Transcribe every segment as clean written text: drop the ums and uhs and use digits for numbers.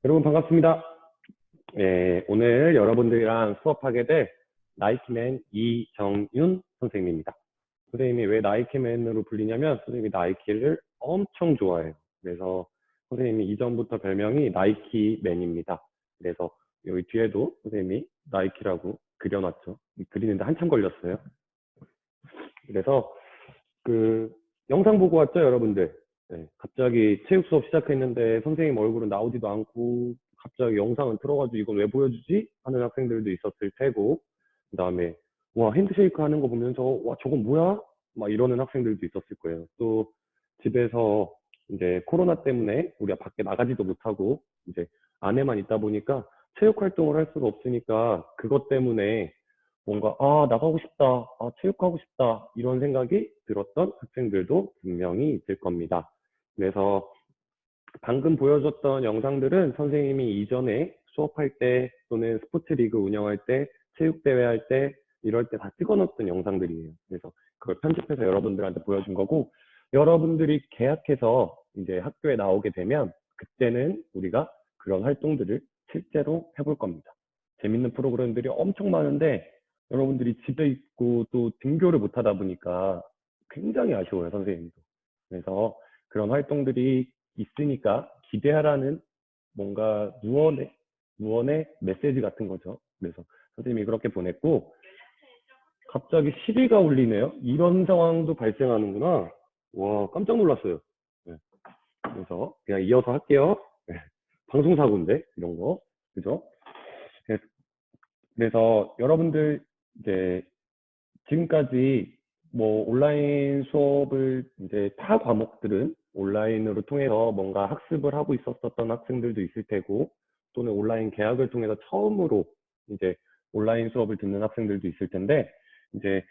여러분 반갑습니다. 오늘 여러분들이랑 수업하게 될 나이키맨 이정윤 선생님입니다. 선생님이 왜 나이키맨으로 불리냐면 선생님이 나이키를 엄청 좋아해요. 그래서 선생님이 이전부터 별명이 나이키맨입니다. 그래서 여기 뒤에도 선생님이 나이키라고 그려놨죠. 그리는데 한참 걸렸어요. 그래서 그 영상 보고 왔죠, 여러분들? 네, 갑자기 체육 수업 시작했는데 선생님 얼굴은 나오지도 않고 갑자기 영상은 틀어가지고 이걸 왜 보여주지? 하는 학생들도 있었을 테고, 그 다음에 와 핸드쉐이크 하는 거 보면서 와 저건 뭐야? 막 이러는 학생들도 있었을 거예요. 또 집에서 이제 코로나 때문에 우리가 밖에 나가지도 못하고 이제 안에만 있다 보니까 체육 활동을 할 수가 없으니까 그것 때문에 뭔가 나가고 싶다, 체육하고 싶다 이런 생각이 들었던 학생들도 분명히 있을 겁니다. 그래서 방금 보여줬던 영상들은 선생님이 이전에 수업할 때 또는 스포츠 리그 운영할 때 체육대회 할 때 이럴 때 다 찍어놓었던 영상들이에요. 그래서 그걸 편집해서 여러분들한테 보여준 거고, 여러분들이 계약해서 이제 학교에 나오게 되면 그때는 우리가 그런 활동들을 실제로 해볼 겁니다. 재밌는 프로그램들이 엄청 많은데 여러분들이 집에 있고 또 등교를 못 하다 보니까 굉장히 아쉬워요, 선생님도. 그래서 그런 활동들이 있으니까 기대하라는 뭔가 무언의 메시지 같은 거죠. 그래서 선생님이 그렇게 보냈고, 갑자기 시비가 울리네요. 이런 상황도 발생하는구나. 와, 깜짝 놀랐어요. 네. 그래서 그냥 이어서 할게요. 네. 방송사고인데, 이런 거. 그죠? 그래서 여러분들 이제 지금까지 뭐 온라인 수업을 이제 타 과목들은 온라인으로 통해서 뭔가 학습을 하고 있었던 학생들도 있을 테고, 또는 온라인 개학을 통해서 처음으로 이제 온라인 수업을 듣는 학생들도 있을 텐데, 이제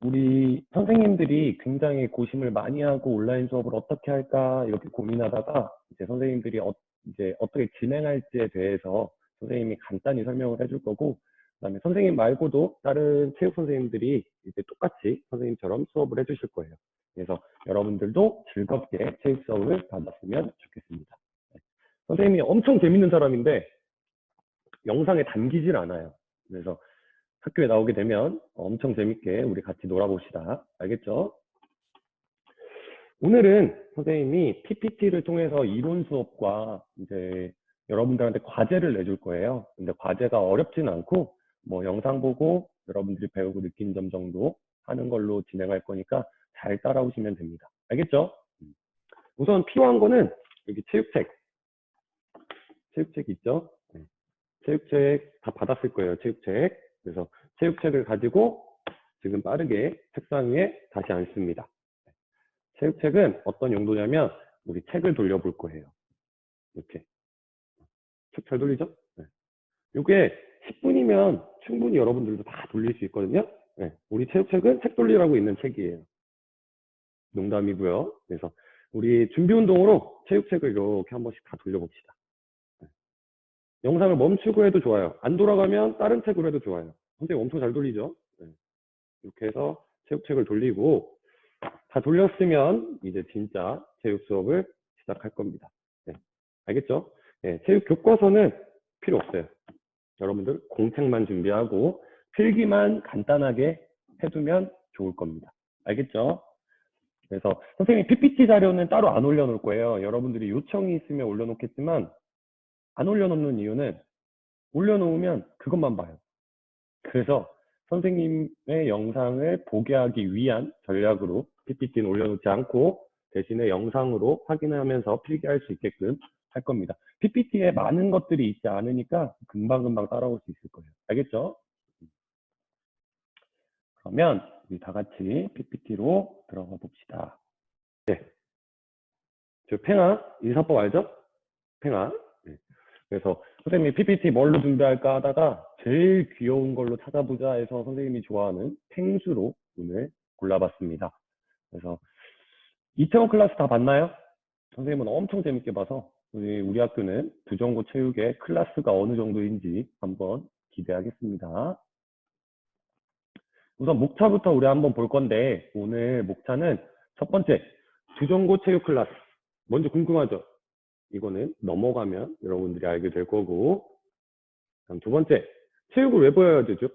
우리 선생님들이 굉장히 고심을 많이 하고 온라인 수업을 어떻게 할까 이렇게 고민하다가 이제 선생님들이 이제 어떻게 진행할지에 대해서 선생님이 간단히 설명을 해줄 거고, 그다음에 선생님 말고도 다른 체육 선생님들이 이제 똑같이 선생님처럼 수업을 해주실 거예요. 그래서 여러분들도 즐겁게 체육 수업을 받았으면 좋겠습니다. 네. 선생님이 엄청 재밌는 사람인데 영상에 담기질 않아요. 그래서 학교에 나오게 되면 엄청 재밌게 우리 같이 놀아봅시다. 알겠죠? 오늘은 선생님이 PPT를 통해서 이론 수업과 이제 여러분들한테 과제를 내줄 거예요. 근데 과제가 어렵지는 않고 뭐 영상 보고 여러분들이 배우고 느낀 점 정도 하는 걸로 진행할 거니까 잘 따라오시면 됩니다. 알겠죠? 우선 필요한 거는 여기 체육책 있죠? 네. 체육책 다 받았을 거예요. 체육책. 그래서 체육책을 가지고 지금 빠르게 책상 위에 다시 앉습니다. 체육책은 어떤 용도냐면 우리 책을 돌려볼 거예요. 이렇게. 책 잘 돌리죠? 네. 이게 10분이면 충분히 여러분들도 다 돌릴 수 있거든요. 네. 우리 체육책은 책 돌리라고 있는 책이에요. 농담이고요. 그래서 우리 준비 운동으로 체육책을 이렇게 한 번씩 다 돌려봅시다. 네. 영상을 멈추고 해도 좋아요. 안 돌아가면 다른 책으로 해도 좋아요. 선생님 엄청 잘 돌리죠? 네. 이렇게 해서 체육책을 돌리고 다 돌렸으면 이제 진짜 체육 수업을 시작할 겁니다. 네. 알겠죠? 네. 체육 교과서는 필요 없어요. 여러분들 공책만 준비하고 필기만 간단하게 해두면 좋을 겁니다. 알겠죠? 그래서 선생님이 PPT 자료는 따로 안 올려놓을 거예요. 여러분들이 요청이 있으면 올려놓겠지만 안 올려놓는 이유는 올려놓으면 그것만 봐요. 그래서 선생님의 영상을 보게 하기 위한 전략으로 PPT는 올려놓지 않고 대신에 영상으로 확인하면서 필기할 수 있게끔 할 겁니다. PPT에 많은 것들이 있지 않으니까 금방금방 따라올 수 있을 거예요. 알겠죠? 그러면 우리 다 같이 PPT로 들어가 봅시다. 네. 저 팽아, 인사법 알죠? 팽아. 네. 그래서 선생님이 PPT 뭘로 준비할까 하다가 제일 귀여운 걸로 찾아보자 해서 선생님이 좋아하는 펭수로 오늘 골라봤습니다. 그래서 이태원 클래스 다 봤나요? 선생님은 엄청 재밌게 봐서 우리 학교는 부정고 체육의 클래스가 어느 정도인지 한번 기대하겠습니다. 우선 목차부터 우리 한번 볼 건데 오늘 목차는 첫 번째 부정고 체육 클래스. 먼저 궁금하죠? 이거는 넘어가면 여러분들이 알게 될 거고. 다음 두 번째, 체육을 왜 배워야 되죠?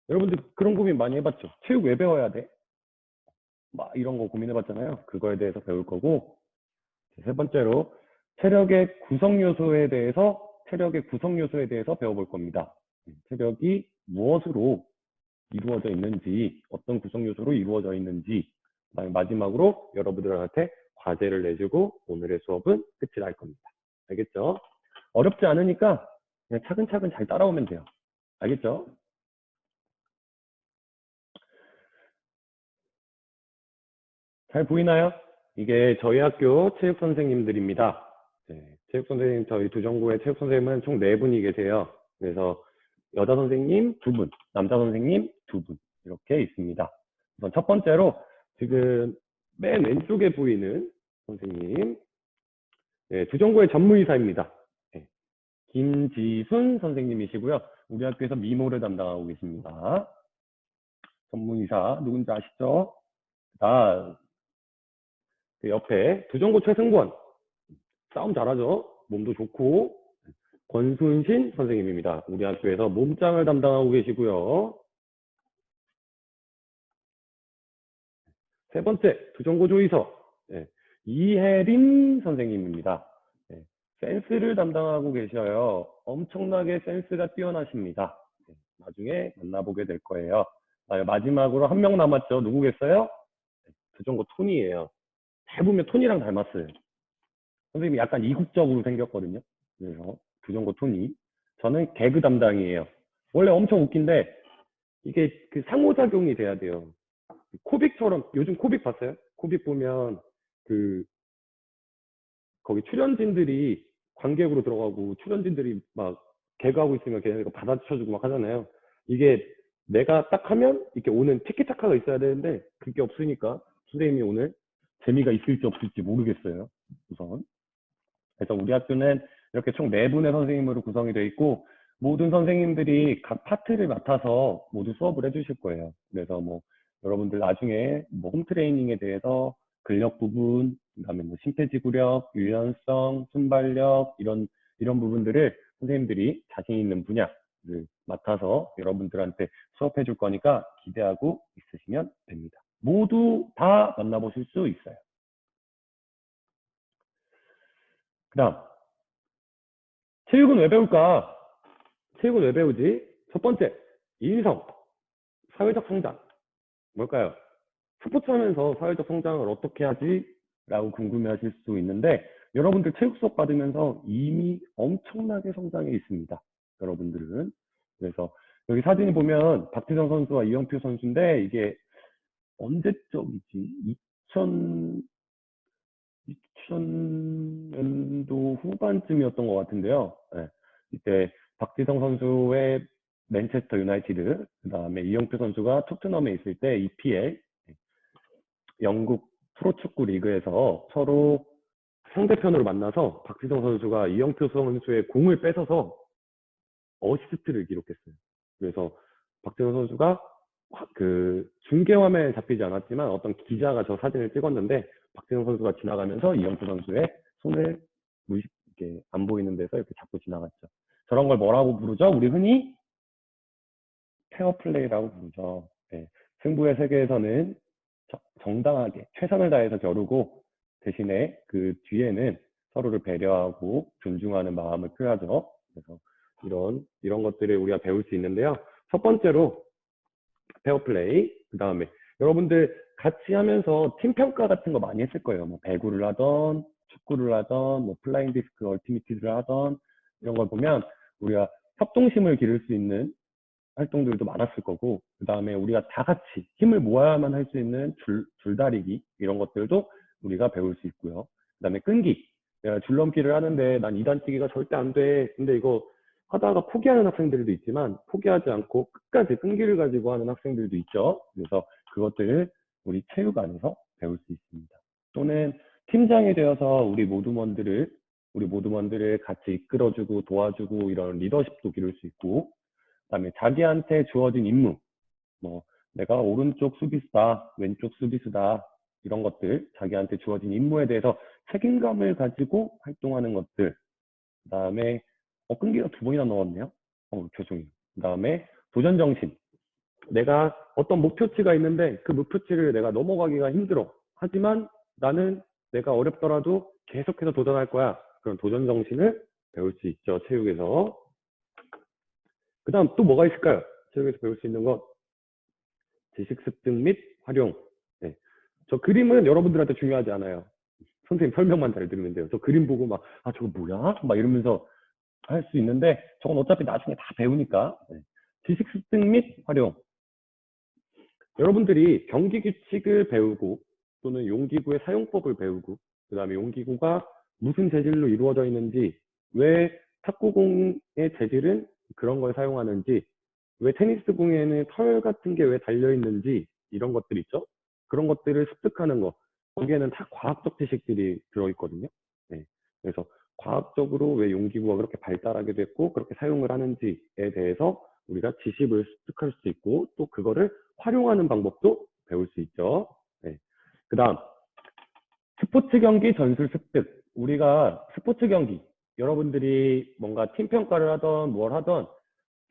여러분들 그런 고민 많이 해봤죠? 체육 왜 배워야 돼? 막 이런 거 고민해봤잖아요. 그거에 대해서 배울 거고. 세 번째로 체력의 구성 요소에 대해서 배워볼 겁니다. 체력이 무엇으로 이루어져 있는지, 어떤 구성 요소로 이루어져 있는지, 그다음에 마지막으로 여러분들한테 과제를 내주고 오늘의 수업은 끝이 날 겁니다. 알겠죠? 어렵지 않으니까 그냥 차근차근 잘 따라오면 돼요. 알겠죠? 잘 보이나요? 이게 저희 학교 체육 선생님들입니다. 네, 체육 선생님, 저희 두정고의 체육 선생님은 총 4분이 계세요. 그래서 여자 선생님 2분, 남자 선생님 2분 이렇게 있습니다. 우선 첫 번째로 지금 맨 왼쪽에 보이는 선생님, 네, 두정고의 전무이사입니다. 네, 김지순 선생님이시고요. 우리 학교에서 미모를 담당하고 계십니다. 전무이사 누군지 아시죠? 그 옆에 두정고 최승권, 싸움 잘하죠? 몸도 좋고. 권순신 선생님입니다. 우리 학교에서 몸짱을 담당하고 계시고요. 세 번째, 두정고 조이서, 네, 이혜린 선생님입니다. 네, 센스를 담당하고 계셔요. 엄청나게 센스가 뛰어나십니다. 네, 나중에 만나보게 될 거예요. 마지막으로 한 명 남았죠. 누구겠어요? 네, 두정고 톤이에요. 해보면 톤이랑 닮았어요. 선생님이 약간 이국적으로 생겼거든요. 그래서 두정고 톤이. 저는 개그 담당이에요. 원래 엄청 웃긴데 이게 그 상호작용이 돼야 돼요. 코빅처럼, 요즘 코빅 봤어요? 코빅 보면 그 거기 출연진들이 관객으로 들어가고 출연진들이 막 개그하고 있으면 걔네가 받아쳐주고 막 하잖아요. 이게 내가 딱 하면 이렇게 오는 티키타카가 있어야 되는데 그게 없으니까 선생님이 오늘 재미가 있을지 없을지 모르겠어요. 우선. 그래서 우리 학교는 이렇게 총 4분의 선생님으로 구성이 되어 있고 모든 선생님들이 각 파트를 맡아서 모두 수업을 해주실 거예요. 그래서 뭐 여러분들 나중에 뭐 홈트레이닝에 대해서 근력 부분, 그다음에 뭐 심폐지구력, 유연성, 순발력 이런 부분들을 선생님들이 자신 있는 분야를 맡아서 여러분들한테 수업해 줄 거니까 기대하고 있으시면 됩니다. 모두 다 만나보실 수 있어요. 그다음 체육은 왜 배울까? 체육은 왜 배우지? 첫 번째, 인성, 사회적 성장. 뭘까요? 스포츠 하면서 사회적 성장을 어떻게 하지? 라고 궁금해 하실 수 있는데, 여러분들 체육 수업 받으면서 이미 엄청나게 성장해 있습니다. 여러분들은. 그래서 여기 사진을 보면 박지성 선수와 이영표 선수인데, 이게 언제적이지? 2000년도 후반쯤이었던 것 같은데요. 네. 이때 박지성 선수의 맨체스터 유나이티드, 그 다음에 이영표 선수가 토트넘에 있을 때 EPL, 영국 프로축구 리그에서 서로 상대편으로 만나서 박지성 선수가 이영표 선수의 공을 뺏어서 어시스트를 기록했어요. 그래서 박지성 선수가 그 중계 화면에 잡히지 않았지만 어떤 기자가 저 사진을 찍었는데 박지성 선수가 지나가면서 이영표 선수의 손을 이렇게 안 보이는 데서 이렇게 잡고 지나갔죠. 저런 걸 뭐라고 부르죠? 우리 흔히 페어플레이라고 부르죠. 네. 승부의 세계에서는 정당하게 최선을 다해서 겨루고 대신에 그 뒤에는 서로를 배려하고 존중하는 마음을 표하죠. 그래서 이런 것들을 우리가 배울 수 있는데요. 첫 번째로 페어플레이, 그 다음에 여러분들 같이 하면서 팀 평가 같은 거 많이 했을 거예요. 뭐 배구를 하던 축구를 하던 뭐 플라잉 디스크 얼티미티를 하던 이런 걸 보면 우리가 협동심을 기를 수 있는 활동들도 많았을 거고, 그 다음에 우리가 다 같이 힘을 모아야만 할 수 있는 줄다리기 이런 것들도 우리가 배울 수 있고요. 그 다음에 끈기, 내가 줄넘기를 하는데 난 2단 뛰기가 절대 안 돼. 근데 이거 하다가 포기하는 학생들도 있지만 포기하지 않고 끝까지 끈기를 가지고 하는 학생들도 있죠. 그래서 그것들을 우리 체육 안에서 배울 수 있습니다. 또는 팀장이 되어서 우리 모두먼들을 같이 이끌어주고 도와주고 이런 리더십도 기를 수 있고, 그다음에 자기한테 주어진 임무, 뭐 내가 오른쪽 수비수다, 왼쪽 수비수다, 이런 것들, 자기한테 주어진 임무에 대해서 책임감을 가지고 활동하는 것들, 그 다음에 끈기가 2번이나 넣었네요. 죄송해요. 그 다음에 도전정신. 내가 어떤 목표치가 있는데 그 목표치를 내가 넘어가기가 힘들어. 하지만 나는 내가 어렵더라도 계속해서 도전할 거야. 그런 도전정신을 배울 수 있죠, 체육에서. 그 다음 또 뭐가 있을까요? 체육에서 배울 수 있는 것. 지식 습득 및 활용. 네. 저 그림은 여러분들한테 중요하지 않아요. 선생님 설명만 잘 들으면 돼요. 저 그림 보고 막, 저거 뭐야? 막 이러면서 할 수 있는데, 저건 어차피 나중에 다 배우니까. 네. 지식 습득 및 활용. 여러분들이 경기 규칙을 배우고, 또는 용기구의 사용법을 배우고, 그 다음에 용기구가 무슨 재질로 이루어져 있는지, 왜 탁구공의 재질은 그런 걸 사용하는지, 왜 테니스 공에는 털 같은 게 왜 달려 있는지, 이런 것들 있죠? 그런 것들을 습득하는 거. 거기에는 다 과학적 지식들이 들어있거든요. 네. 그래서 과학적으로 왜 용기구가 그렇게 발달하게 됐고, 그렇게 사용을 하는지에 대해서 우리가 지식을 습득할 수 있고, 또 그거를 활용하는 방법도 배울 수 있죠. 네. 그 다음, 스포츠 경기 전술 습득. 우리가 스포츠 경기, 여러분들이 뭔가 팀 평가를 하던 뭘 하던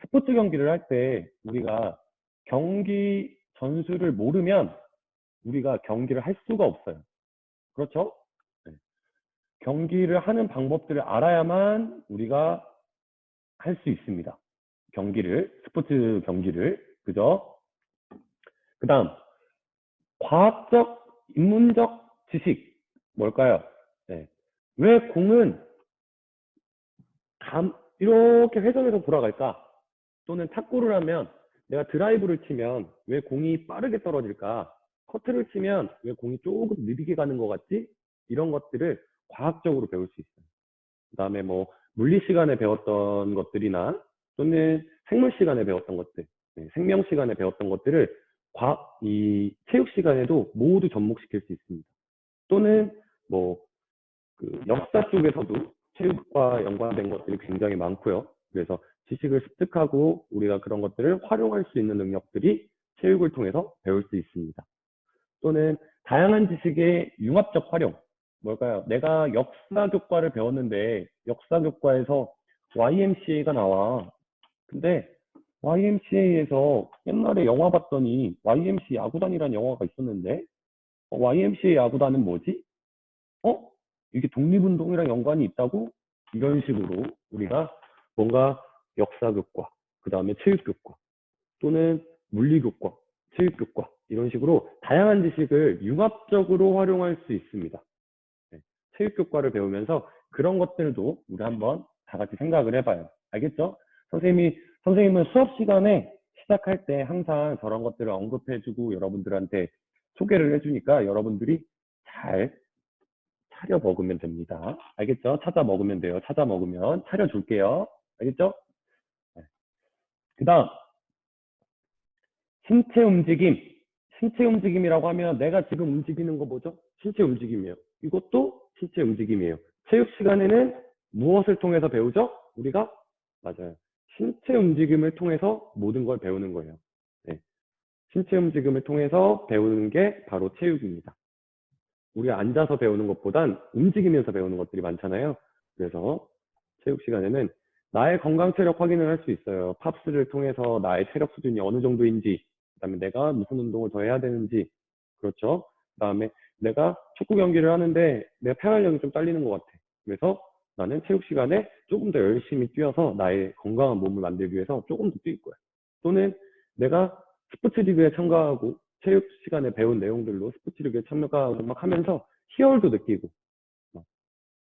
스포츠 경기를 할 때 우리가 경기 전술을 모르면 우리가 경기를 할 수가 없어요. 그렇죠? 네. 경기를 하는 방법들을 알아야만 우리가 할 수 있습니다. 스포츠 경기를. 그죠? 그 다음, 과학적, 인문적 지식. 뭘까요? 네. 왜 공은 이렇게 회전해서 돌아갈까? 또는 탁구를 하면 내가 드라이브를 치면 왜 공이 빠르게 떨어질까? 커트를 치면 왜 공이 조금 느리게 가는 것 같지? 이런 것들을 과학적으로 배울 수 있어요. 그 다음에 뭐 물리 시간에 배웠던 것들이나 또는 생물 시간에 배웠던 것들, 생명 시간에 배웠던 것들을 이 체육 시간에도 모두 접목시킬 수 있습니다. 또는 뭐 그 역사 쪽에서도 체육과 연관된 것들이 굉장히 많고요. 그래서 지식을 습득하고 우리가 그런 것들을 활용할 수 있는 능력들이 체육을 통해서 배울 수 있습니다. 또는 다양한 지식의 융합적 활용. 뭘까요? 내가 역사 교과를 배웠는데 역사 교과에서 YMCA가 나와. 근데 YMCA에서 옛날에 영화 봤더니 YMC 야구단이라는 영화가 있었는데 YMCA 야구단은 뭐지? 이게 독립운동이랑 연관이 있다고? 이런 식으로 우리가 뭔가 역사교과, 그 다음에 체육교과, 또는 물리교과, 체육교과, 이런 식으로 다양한 지식을 융합적으로 활용할 수 있습니다. 네. 체육교과를 배우면서 그런 것들도 우리 한번 다 같이 생각을 해봐요. 알겠죠? 선생님은 수업 시간에 시작할 때 항상 저런 것들을 언급해주고 여러분들한테 소개를 해주니까 여러분들이 잘 차려 먹으면 됩니다. 알겠죠? 찾아 먹으면 돼요. 찾아 먹으면 차려줄게요. 알겠죠? 네. 그 다음, 신체 움직임. 신체 움직임이라고 하면 내가 지금 움직이는 거 뭐죠? 신체 움직임이에요. 이것도 신체 움직임이에요. 체육 시간에는 무엇을 통해서 배우죠? 우리가? 맞아요. 신체 움직임을 통해서 모든 걸 배우는 거예요. 네. 신체 움직임을 통해서 배우는 게 바로 체육입니다. 우리가 앉아서 배우는 것보단 움직이면서 배우는 것들이 많잖아요. 그래서 체육 시간에는 나의 건강 체력 확인을 할 수 있어요. 팝스를 통해서 나의 체력 수준이 어느 정도인지, 그다음에 내가 무슨 운동을 더 해야 되는지, 그렇죠? 그다음에 내가 축구 경기를 하는데 내 폐활량이 좀 딸리는 것 같아. 그래서 나는 체육 시간에 조금 더 열심히 뛰어서 나의 건강한 몸을 만들기 위해서 조금 더 뛸 거야. 또는 내가 스포츠 리그에 참가하고 체육 시간에 배운 내용들로 스포츠 리그에 참가하고 막 하면서 희열도 느끼고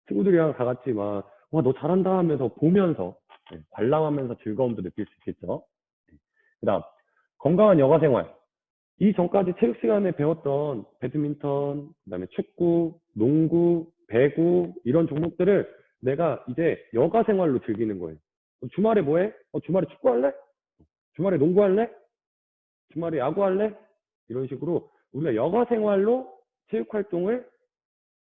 친구들이랑 다 같이 막 와, 너 잘한다 하면서 보면서 관람하면서 즐거움도 느낄 수 있겠죠. 그 다음 건강한 여가 생활. 이 전까지 체육 시간에 배웠던 배드민턴, 그다음에 축구, 농구, 배구 이런 종목들을 내가 이제 여가 생활로 즐기는 거예요. 주말에 뭐 해? 주말에 축구할래? 주말에 농구할래? 주말에 야구할래? 이런 식으로 우리가 여가 생활로 체육 활동을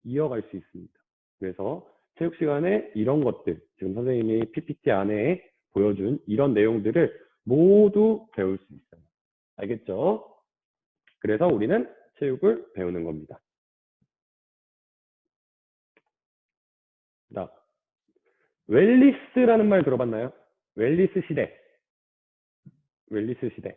이어갈 수 있습니다. 그래서 체육 시간에 이런 것들, 지금 선생님이 PPT 안에 보여준 이런 내용들을 모두 배울 수 있어요. 알겠죠? 그래서 우리는 체육을 배우는 겁니다. 웰리스라는 말 들어봤나요? 웰리스 시대. 웰리스 시대.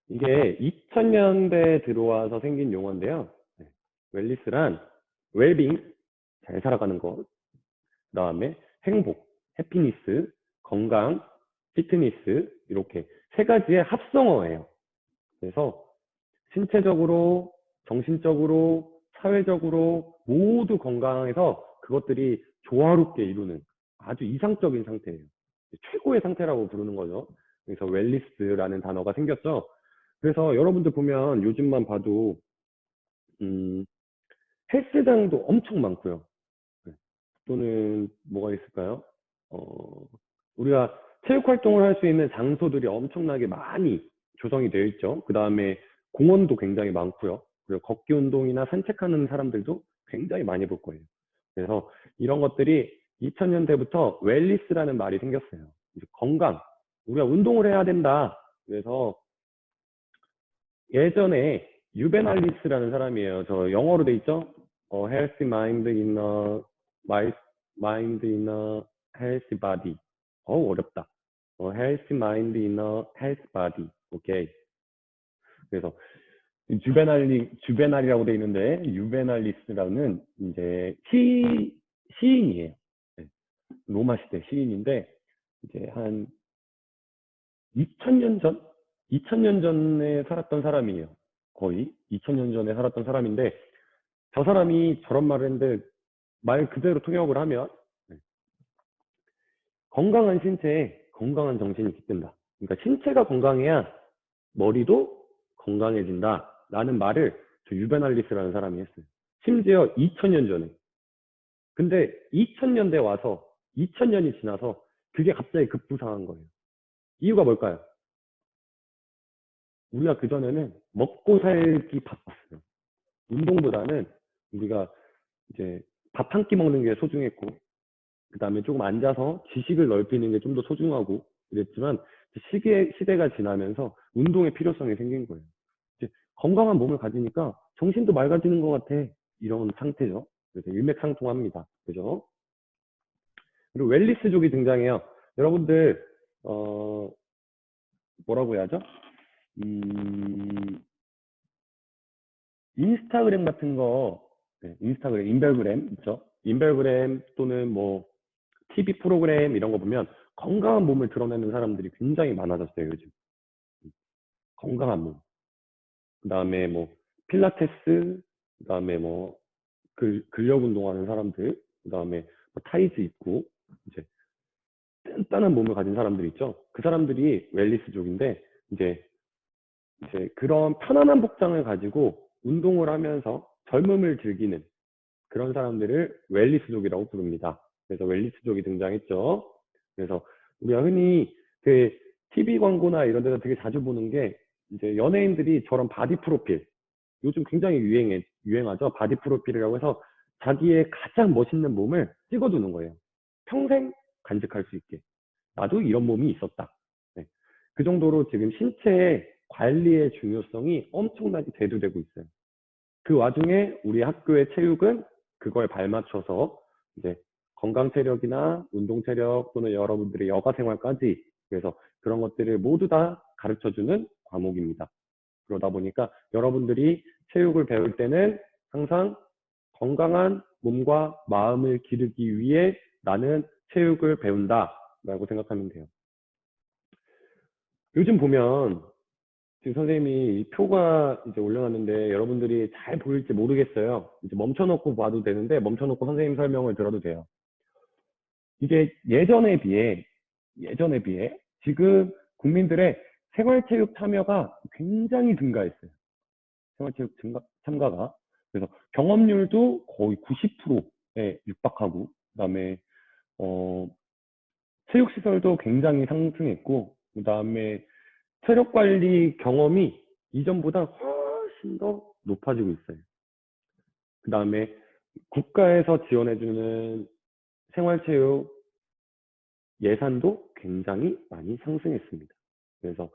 이게 2000년대에 들어와서 생긴 용어인데요. 네. 웰리스란 웰빙, 잘 살아가는 것, 그 다음에 행복, 해피니스, 건강, 피트니스 이렇게 세 가지의 합성어예요. 그래서 신체적으로, 정신적으로, 사회적으로 모두 건강해서 그것들이 조화롭게 이루는 아주 이상적인 상태예요. 최고의 상태라고 부르는 거죠. 그래서 웰리스라는 단어가 생겼죠. 그래서 여러분들 보면 요즘만 봐도 음, 헬스장도 엄청 많고요. 네. 또는 뭐가 있을까요? 어, 우리가 체육 활동을 할 수 있는 장소들이 엄청나게 많이 조성이 되어 있죠. 그 다음에 공원도 굉장히 많고요. 그리고 걷기 운동이나 산책하는 사람들도 굉장히 많이 볼 거예요. 그래서 이런 것들이 2000년대부터 웰리스라는 말이 생겼어요. 이제 건강, 우리가 운동을 해야 된다. 그래서 예전에 유벤알리스라는 사람이에요. 저 영어로 돼 있죠? healthy mind in a mind in a healthy body. 어렵다. healthy mind in a healthy body. 오케이. 그래서 주베날이라고 돼 있는데 유베날리스라는 이제 시인이에요. 네. 로마 시대 시인인데 이제 한 2000년 전? 2000년 전에 살았던 사람이에요. 거의 2000년 전에 살았던 사람인데 저 사람이 저런 말을 했는데 말 그대로 통역을 하면 네. 건강한 신체에 건강한 정신이 깃든다. 그러니까 신체가 건강해야 머리도 건강해진다. 라는 말을 저 유베날리스라는 사람이 했어요. 심지어 2000년 전에. 근데 2000년대 와서 2000년이 지나서 그게 갑자기 급부상한 거예요. 이유가 뭘까요? 우리가 그전에는 먹고 살기 바빴어요. 운동보다는 우리가 이제 밥 한 끼 먹는 게 소중했고, 그 다음에 조금 앉아서 지식을 넓히는 게 좀 더 소중하고 그랬지만, 시대가 지나면서 운동의 필요성이 생긴 거예요. 이제 건강한 몸을 가지니까 정신도 맑아지는 것 같아. 이런 상태죠. 그래서 일맥상통합니다. 그죠? 그리고 웰리스족이 등장해요. 여러분들, 뭐라고 해야죠? 음, 인스타그램 같은 거, 네, 인스타그램, 인별그램 있죠? 인별그램 또는 뭐 TV 프로그램 이런 거 보면 건강한 몸을 드러내는 사람들이 굉장히 많아졌어요, 요즘. 건강한 몸. 그 다음에 뭐 필라테스, 그 다음에 뭐 근력 운동하는 사람들, 그 다음에 뭐 타이즈 입고 이제 단단한 몸을 가진 사람들 있죠. 그 사람들이 웰리스족인데 이제 그런 편안한 복장을 가지고 운동을 하면서 젊음을 즐기는 그런 사람들을 웰리스족이라고 부릅니다. 그래서 웰리스족이 등장했죠. 그래서 우리가 흔히 그 TV 광고나 이런 데서 되게 자주 보는 게 이제 연예인들이 저런 바디 프로필, 요즘 굉장히 유행하죠. 바디 프로필이라고 해서 자기의 가장 멋있는 몸을 찍어두는 거예요. 평생 간직할 수 있게. 나도 이런 몸이 있었다. 네. 그 정도로 지금 신체의 관리의 중요성이 엄청나게 대두되고 있어요. 그 와중에 우리 학교의 체육은 그거에 발맞춰서 이제 건강 체력이나 운동 체력 또는 여러분들의 여가 생활까지 그래서 그런 것들을 모두 다 가르쳐주는 과목입니다. 그러다 보니까 여러분들이 체육을 배울 때는 항상 건강한 몸과 마음을 기르기 위해 나는 체육을 배운다 라고 생각하면 돼요. 요즘 보면 지금 선생님이 이 표가 이제 올려놨는데 여러분들이 잘 보일지 모르겠어요. 이제 멈춰놓고 봐도 되는데 멈춰놓고 선생님 설명을 들어도 돼요. 이게 예전에 비해 지금 국민들의 생활체육 참여가 굉장히 증가했어요. 생활체육 참가가. 그래서 경험률도 거의 90%에 육박하고, 그다음에 체육시설도 굉장히 상승했고, 그다음에 체력 관리 경험이 이전보다 훨씬 더 높아지고 있어요. 그다음에 국가에서 지원해주는 생활체육 예산도 굉장히 많이 상승했습니다. 그래서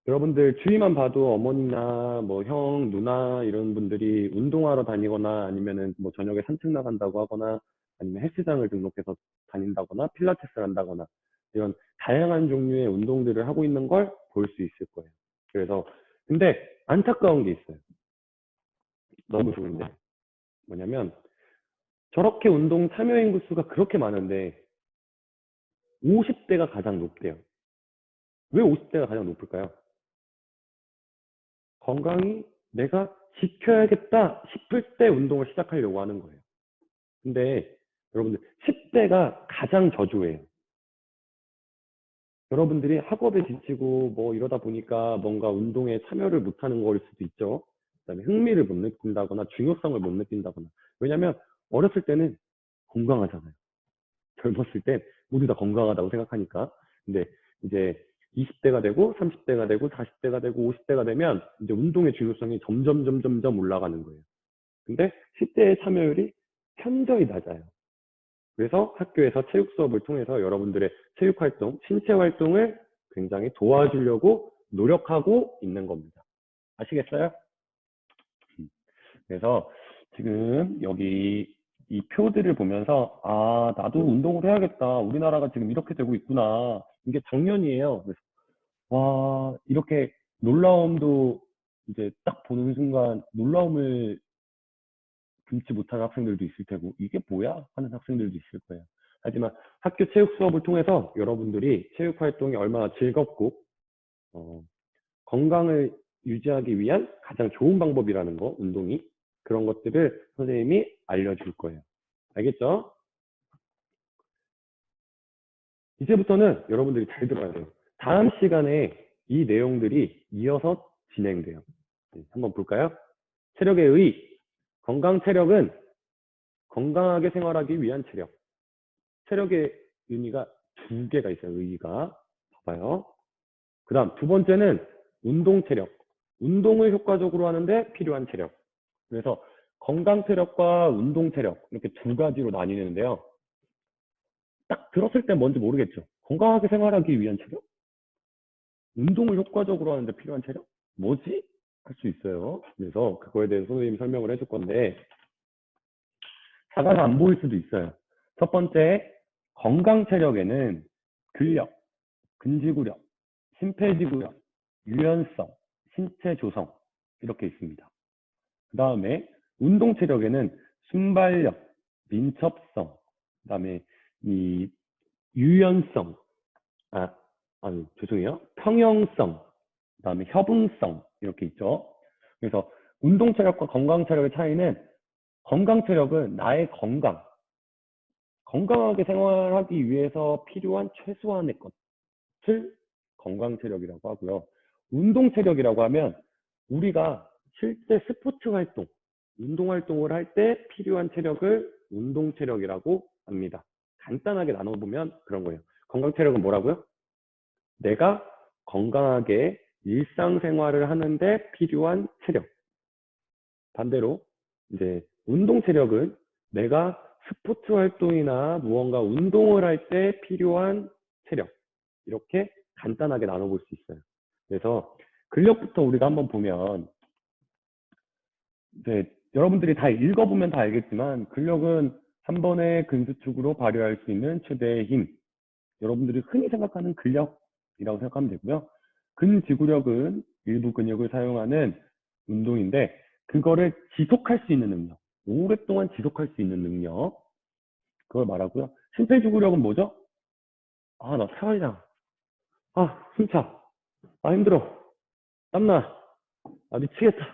여러분들 주위만 봐도 어머니나 뭐 형, 누나 이런 분들이 운동하러 다니거나 아니면은 뭐 저녁에 산책 나간다고 하거나 아니면 헬스장을 등록해서 다닌다거나 필라테스를 한다거나 이런 다양한 종류의 운동들을 하고 있는 걸 볼 수 있을 거예요. 그래서 근데 안타까운 게 있어요. 너무 좋은데 뭐냐면 저렇게 운동 참여 인구 수가 그렇게 많은데 50대가 가장 높대요. 왜 50대가 가장 높을까요? 건강이 내가 지켜야겠다 싶을 때 운동을 시작하려고 하는 거예요. 근데 여러분들 10대가 가장 저조해요. 여러분들이 학업에 지치고 뭐 이러다 보니까 뭔가 운동에 참여를 못하는 거일 수도 있죠. 그다음에 흥미를 못 느낀다거나 중요성을 못 느낀다거나. 왜냐면 어렸을 때는 건강하잖아요. 젊었을 때 모두 다 건강하다고 생각하니까. 근데 이제 20대가 되고 30대가 되고 40대가 되고 50대가 되면 이제 운동의 중요성이 점점 올라가는 거예요. 근데 10대의 참여율이 현저히 낮아요. 그래서 학교에서 체육 수업을 통해서 여러분들의 체육 활동, 신체 활동을 굉장히 도와주려고 노력하고 있는 겁니다. 아시겠어요? 그래서 지금 여기 이 표들을 보면서 아, 나도 운동을 해야겠다. 우리나라가 지금 이렇게 되고 있구나. 이게 작년이에요. 그래서 와, 이렇게 놀라움도 이제 딱 보는 순간 놀라움을 금치 못하는 학생들도 있을 테고 이게 뭐야? 하는 학생들도 있을 거예요. 하지만 학교 체육 수업을 통해서 여러분들이 체육 활동이 얼마나 즐겁고 건강을 유지하기 위한 가장 좋은 방법이라는 거, 운동이 그런 것들을 선생님이 알려줄 거예요. 알겠죠? 이제부터는 여러분들이 잘 들어야 돼요. 다음 시간에 이 내용들이 이어서 진행돼요. 한번 볼까요? 체력의 의, 건강 체력은 건강하게 생활하기 위한 체력. 체력의 의미가 두 개가 있어요. 의의가. 봐봐요. 그 다음 두 번째는 운동 체력. 운동을 효과적으로 하는데 필요한 체력. 그래서 건강 체력과 운동 체력 이렇게 두 가지로 나뉘는데요. 딱 들었을 때 뭔지 모르겠죠. 건강하게 생활하기 위한 체력? 운동을 효과적으로 하는데 필요한 체력? 뭐지? 할 수 있어요. 그래서 그거에 대해서 선생님이 설명을 해줄 건데 작아서 안 보일 수도 있어요. 첫 번째, 건강 체력에는 근력, 근지구력, 심폐지구력, 유연성, 신체 조성 이렇게 있습니다. 그 다음에 운동 체력에는 순발력, 민첩성, 그 다음에 이 유연성, 죄송해요. 평형성, 그 다음에 협응성 이렇게 있죠. 그래서 운동 체력과 건강 체력의 차이는 건강 체력은 나의 건강하게 생활하기 위해서 필요한 최소한의 것을 건강 체력이라고 하고요. 운동 체력이라고 하면 우리가 실제 스포츠 활동, 운동 활동을 할 때 필요한 체력을 운동 체력이라고 합니다. 간단하게 나눠보면 그런 거예요. 건강 체력은 뭐라고요? 내가 건강하게 일상생활을 하는데 필요한 체력. 반대로 이제 운동 체력은 내가 스포츠 활동이나 무언가 운동을 할 때 필요한 체력. 이렇게 간단하게 나눠볼 수 있어요. 그래서 근력부터 우리가 한번 보면 이제 여러분들이 다 읽어보면 다 알겠지만 근력은 한 번에 근수축으로 발휘할 수 있는 최대의 힘. 여러분들이 흔히 생각하는 근력이라고 생각하면 되고요. 근지구력은 일부 근육을 사용하는 운동인데 그거를 지속할 수 있는 능력, 오랫동안 지속할 수 있는 능력, 그걸 말하고요. 심폐지구력은 뭐죠? 아, 나 사회장. 숨차. 힘들어. 땀나. 미치겠다.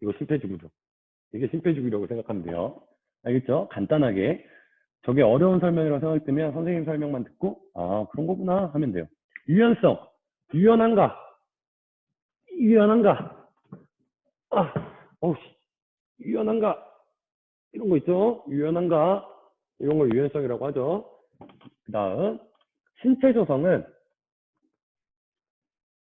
이거 심폐지구력. 이게 심폐지구력을 생각하면 돼요. 알겠죠? 간단하게. 저게 어려운 설명이라고 생각되면 선생님 설명만 듣고 그런 거구나 하면 돼요. 유연성. 유연한가? 유연한가? 유연한가? 이런 거 있죠? 유연한가? 이런 걸 유연성이라고 하죠. 그 다음 신체 조성은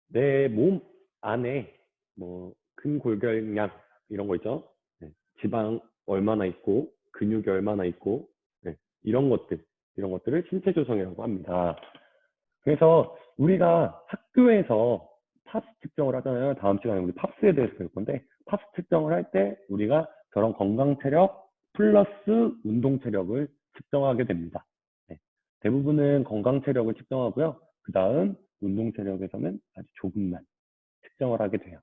내 몸 안에 뭐 근골격량 이런 거 있죠? 네. 지방 얼마나 있고 근육이 얼마나 있고 네. 이런 것들을 신체 조성이라고 합니다. 그래서 우리가 학교에서 팝스 측정을 하잖아요. 다음 시간에 우리 팝스에 대해서 배울 건데 팝스 측정을 할 때 우리가 저런 건강 체력, 플러스 운동 체력을 측정하게 됩니다. 네. 대부분은 건강 체력을 측정하고요. 그 다음 운동 체력에서는 아주 조금만 측정을 하게 돼요.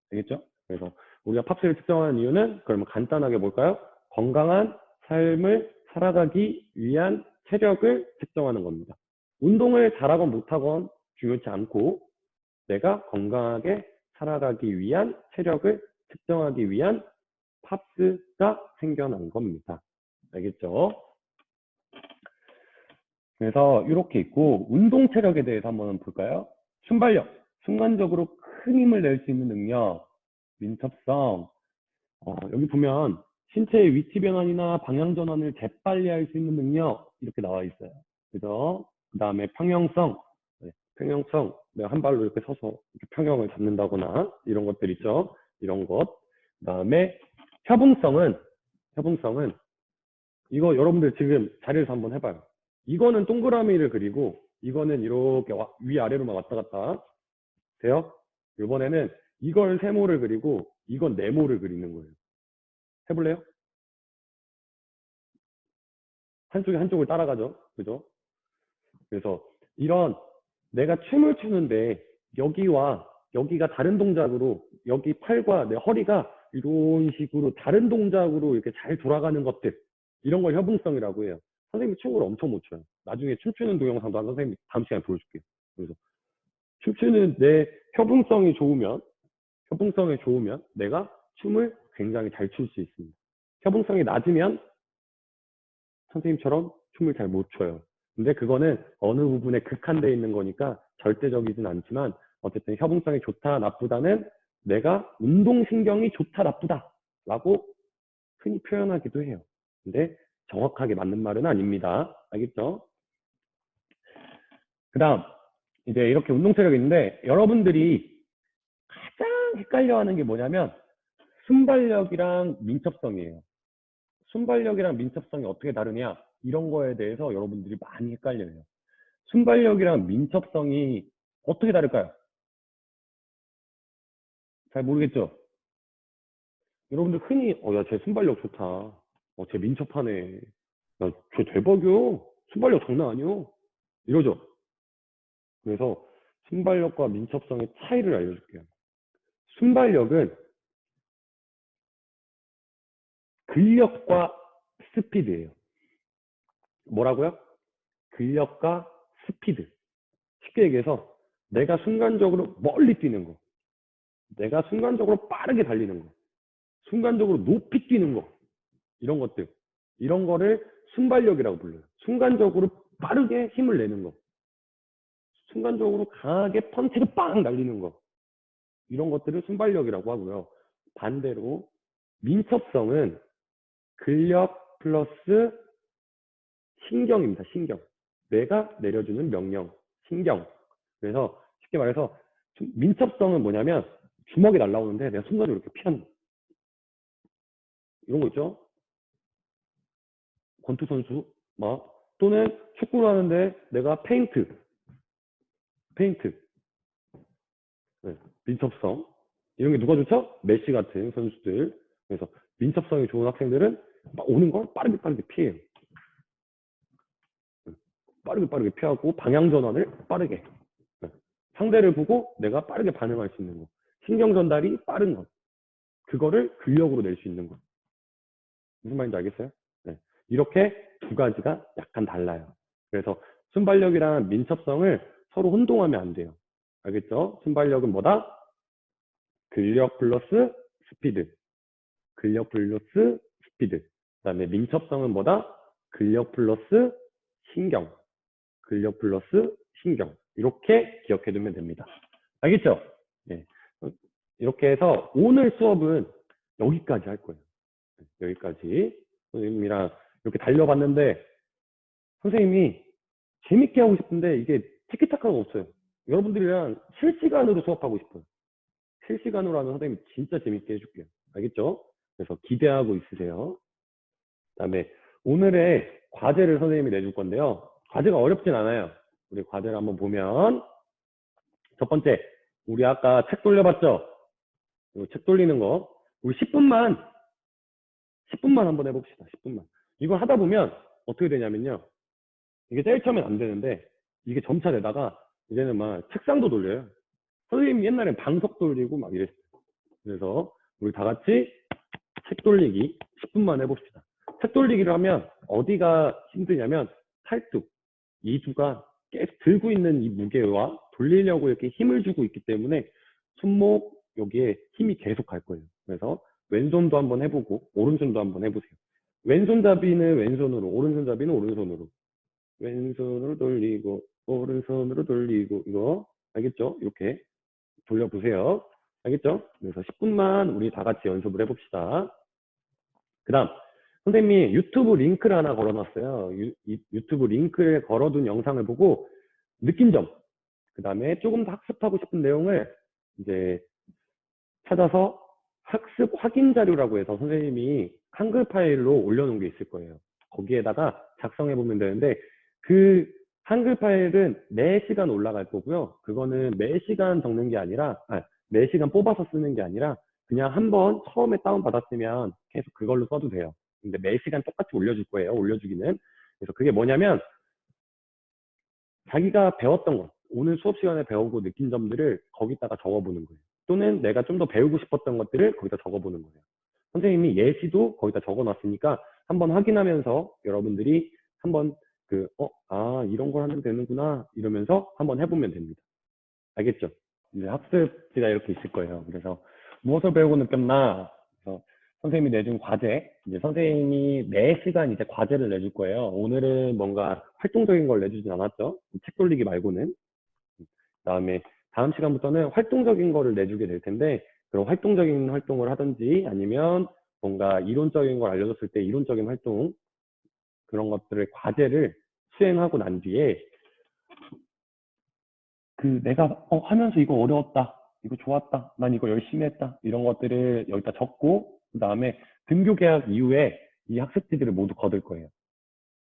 되겠죠? 그래서 우리가 팝스를 측정하는 이유는 그러면 간단하게 볼까요? 건강한 삶을 살아가기 위한 체력을 측정하는 겁니다. 운동을 잘하건 못하건 중요치 않고 내가 건강하게 살아가기 위한 체력을 측정하기 위한 팝스가 생겨난 겁니다. 알겠죠? 그래서 이렇게 있고 운동 체력에 대해서 한번 볼까요? 순발력, 순간적으로 큰 힘을 낼 수 있는 능력, 민첩성, 여기 보면 신체의 위치 변환이나 방향 전환을 재빨리 할 수 있는 능력 이렇게 나와 있어요. 그죠? 그 다음에 평형성, 네, 평형성, 내가 한 발로 이렇게 서서 이렇게 평형을 잡는다거나 이런 것들 있죠. 이런 것. 그 다음에 협응성은 이거 여러분들 지금 자리에서 한번 해봐요. 이거는 동그라미를 그리고 이거는 이렇게 위아래로만 왔다 갔다 돼요. 이번에는 이걸 세모를 그리고 이건 네모를 그리는 거예요. 해볼래요? 한쪽이 한쪽을 따라가죠. 그죠? 그래서 이런 내가 춤을 추는데 여기와 여기가 다른 동작으로 여기 팔과 내 허리가 이런 식으로 다른 동작으로 이렇게 잘 돌아가는 것들 이런 걸 협응성이라고 해요. 선생님이 춤을 엄청 못 춰요. 나중에 춤추는 동영상도 한 선생님이 다음 시간에 보여줄게요. 그래서 춤추는 내 협응성이 좋으면 내가 춤을 굉장히 잘 출 수 있습니다. 협응성이 낮으면 선생님처럼 춤을 잘 못 춰요. 근데 그거는 어느 부분에 극한되어 있는 거니까 절대적이진 않지만 어쨌든 협응성이 좋다 나쁘다는 내가 운동신경이 좋다 나쁘다 라고 흔히 표현하기도 해요. 근데 정확하게 맞는 말은 아닙니다. 알겠죠? 그 다음 이제 이렇게 운동체력이 있는데 여러분들이 가장 헷갈려하는 게 뭐냐면 순발력이랑 민첩성이에요. 순발력이랑 민첩성이 어떻게 다르냐 이런 거에 대해서 여러분들이 많이 헷갈려요. 순발력이랑 민첩성이 어떻게 다를까요? 잘 모르겠죠? 여러분들 흔히 야, 쟤 순발력 좋다. 쟤 민첩하네. 야, 쟤 대박이요. 순발력 장난 아니요. 이러죠. 그래서 순발력과 민첩성의 차이를 알려줄게요. 순발력은 근력과 스피드예요. 뭐라고요? 근력과 스피드. 쉽게 얘기해서 내가 순간적으로 멀리 뛰는 거, 내가 순간적으로 빠르게 달리는 거, 순간적으로 높이 뛰는 거, 이런 것들, 이런 거를 순발력이라고 불러요. 순간적으로 빠르게 힘을 내는 거, 순간적으로 강하게 펀치를 빵 날리는 거, 이런 것들을 순발력이라고 하고요. 반대로 민첩성은 근력 플러스 신경입니다. 신경. 내가 내려주는 명령, 신경. 그래서 쉽게 말해서 민첩성은 뭐냐면 주먹이 날라오는데 내가 순간적으로 이렇게 피하는 거. 이런 거 있죠? 권투 선수 막 또는 축구를 하는데 내가 페인트 네, 민첩성 이런 게 누가 좋죠? 메시 같은 선수들. 그래서 민첩성이 좋은 학생들은 막 오는 걸 빠르게 피해요. 빠르게 피하고 방향 전환을 빠르게 상대를 보고 내가 빠르게 반응할 수 있는 거, 신경 전달이 빠른 것, 그거를 근력으로 낼 수 있는 것. 무슨 말인지 알겠어요? 네. 이렇게 두 가지가 약간 달라요. 그래서 순발력이랑 민첩성을 서로 혼동하면 안 돼요. 알겠죠? 순발력은 뭐다? 근력 플러스 스피드. 근력 플러스 스피드. 그 다음에 민첩성은 뭐다? 근력 플러스 신경. 근력 플러스 신경. 이렇게 기억해 두면 됩니다. 알겠죠? 네. 이렇게 해서 오늘 수업은 여기까지 할 거예요. 여기까지. 선생님이랑 이렇게 달려봤는데 선생님이 재밌게 하고 싶은데 이게 티키타카가 없어요. 여러분들이랑 실시간으로 수업하고 싶어요. 실시간으로 하면 선생님이 진짜 재밌게 해줄게요. 알겠죠? 그래서 기대하고 있으세요. 그다음에 오늘의 과제를 선생님이 내줄 건데요. 과제가 어렵진 않아요. 우리 과제를 한번 보면 첫 번째, 우리 아까 책 돌려봤죠? 책 돌리는 거. 우리 10분만 10분만 한번 해봅시다. 10분만. 이걸 하다 보면 어떻게 되냐면요. 이게 제일 처음엔 안 되는데 이게 점차 되다가 이제는 막 책상도 돌려요. 선생님 옛날엔 방석 돌리고 막 이랬어요. 그래서 우리 다 같이 책 돌리기 10분만 해봅시다. 책 돌리기를 하면 어디가 힘드냐면 팔뚝, 이두가 계속 들고 있는 이 무게와 돌리려고 이렇게 힘을 주고 있기 때문에 손목 여기에 힘이 계속 갈 거예요. 그래서 왼손도 한번 해보고 오른손도 한번 해보세요. 왼손잡이는 왼손으로, 오른손잡이는 오른손으로. 왼손으로 돌리고 오른손으로 돌리고 이거 알겠죠? 이렇게 돌려보세요. 알겠죠? 그래서 10분만 우리 다 같이 연습을 해봅시다. 그 다음 선생님이 유튜브 링크를 하나 걸어놨어요. 유튜브 링크를 걸어둔 영상을 보고 느낀 점, 그 다음에 조금 더 학습하고 싶은 내용을 이제 찾아서 학습 확인 자료라고 해서 선생님이 한글 파일로 올려놓은 게 있을 거예요. 거기에다가 작성해 보면 되는데 그 한글 파일은 매 시간 올라갈 거고요. 그거는 매 시간 적는 게 아니라 매 시간 뽑아서 쓰는 게 아니라 그냥 한번 처음에 다운 받았으면 계속 그걸로 써도 돼요. 근데 매 시간 똑같이 올려줄 거예요. 올려주기는. 그래서 그게 뭐냐면 자기가 배웠던 것, 오늘 수업 시간에 배우고 느낀 점들을 거기다가 적어보는 거예요. 또는 내가 좀 더 배우고 싶었던 것들을 거기다 적어보는 거예요. 선생님이 예시도 거기다 적어놨으니까 한번 확인하면서 여러분들이 한번 이런 걸 하면 되는구나 이러면서 한번 해보면 됩니다. 알겠죠? 이제 학습지가 이렇게 있을 거예요. 그래서 무엇을 배우고 느꼈나? 그래서 선생님이 내준 과제, 이제 선생님이 매 시간 이제 과제를 내줄 거예요. 오늘은 뭔가 활동적인 걸 내주진 않았죠. 책 돌리기 말고는. 그다음에 다음 시간부터는 활동적인 거를 내주게 될 텐데, 그런 활동적인 활동을 하든지 아니면 뭔가 이론적인 걸 알려줬을 때 이론적인 활동, 그런 것들을 과제를 수행하고 난 뒤에 내가 하면서 이거 어려웠다, 이거 좋았다, 난 이거 열심히 했다, 이런 것들을 여기다 적고 그 다음에 등교 계약 이후에 이 학습지들을 모두 거둘 거예요.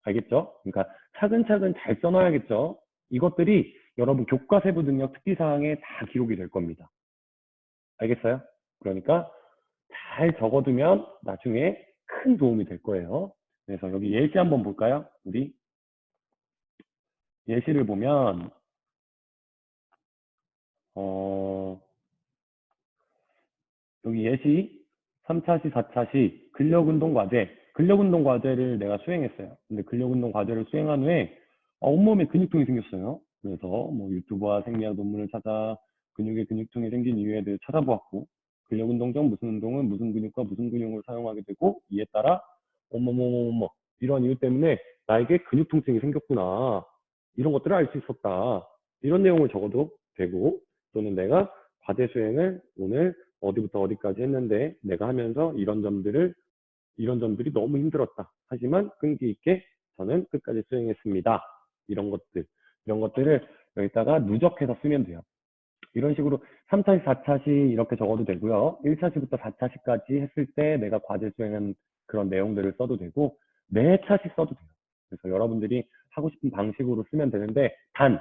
알겠죠? 그러니까 차근차근 잘 써놔야겠죠? 이것들이 여러분 교과세부 능력 특기사항에 다 기록이 될 겁니다. 알겠어요? 그러니까 잘 적어두면 나중에 큰 도움이 될 거예요. 그래서 여기 예시 한번 볼까요? 우리 예시를 보면 여기 예시 3차시, 4차시 근력운동 과제. 근력운동 과제를 내가 수행했어요. 근데 근력운동 과제를 수행한 후에 온몸에 근육통이 생겼어요. 그래서 뭐 유튜브와 생리학 논문을 찾아 근육에 근육통이 생긴 이유에 대해 찾아보았고 근력운동 전 무슨 운동은 무슨 근육과 무슨 근육을 사용하게 되고 이에 따라 어머머머머 이런 이유 때문에 나에게 근육 통증이 생겼구나. 이런 것들을 알 수 있었다. 이런 내용을 적어도 되고 또는 내가 과제 수행을 오늘 어디부터 어디까지 했는데 내가 하면서 이런 점들이 너무 힘들었다. 하지만 끈기 있게 저는 끝까지 수행했습니다. 이런 것들을 여기다가 누적해서 쓰면 돼요. 이런 식으로 3차시, 4차시 이렇게 적어도 되고요. 1차시부터 4차시까지 했을 때 내가 과제 수행한 그런 내용들을 써도 되고 매 차시 써도 돼요. 그래서 여러분들이 하고 싶은 방식으로 쓰면 되는데 단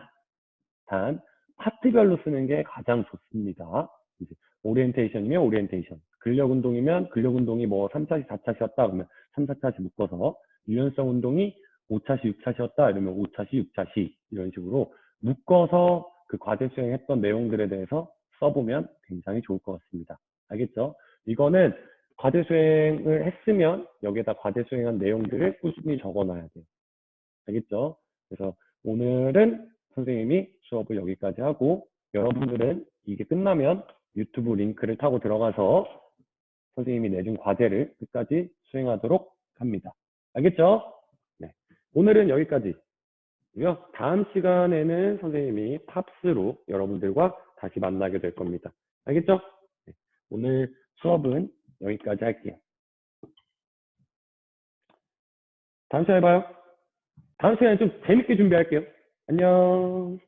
파트별로 쓰는 게 가장 좋습니다. 이제 오리엔테이션이면 오리엔테이션, 근력 운동이면 근력 운동이 뭐 3차시, 4차시였다 그러면 3, 4차시 묶어서 유연성 운동이 5차시, 6차시였다 이러면 5차시, 6차시 이런 식으로 묶어서 그 과제 수행했던 내용들에 대해서 써보면 굉장히 좋을 것 같습니다. 알겠죠? 이거는 과제 수행을 했으면 여기에다 과제 수행한 내용들을 꾸준히 적어놔야 돼요. 알겠죠? 그래서 오늘은 선생님이 수업을 여기까지 하고 여러분들은 이게 끝나면 유튜브 링크를 타고 들어가서 선생님이 내준 과제를 끝까지 수행하도록 합니다. 알겠죠? 네. 오늘은 여기까지고요. 다음 시간에는 선생님이 팝스로 여러분들과 다시 만나게 될 겁니다. 알겠죠? 네. 오늘 수업은 여기까지 할게요. 다음 시간에 봐요. 다음 시간에 좀 재밌게 준비할게요. 안녕.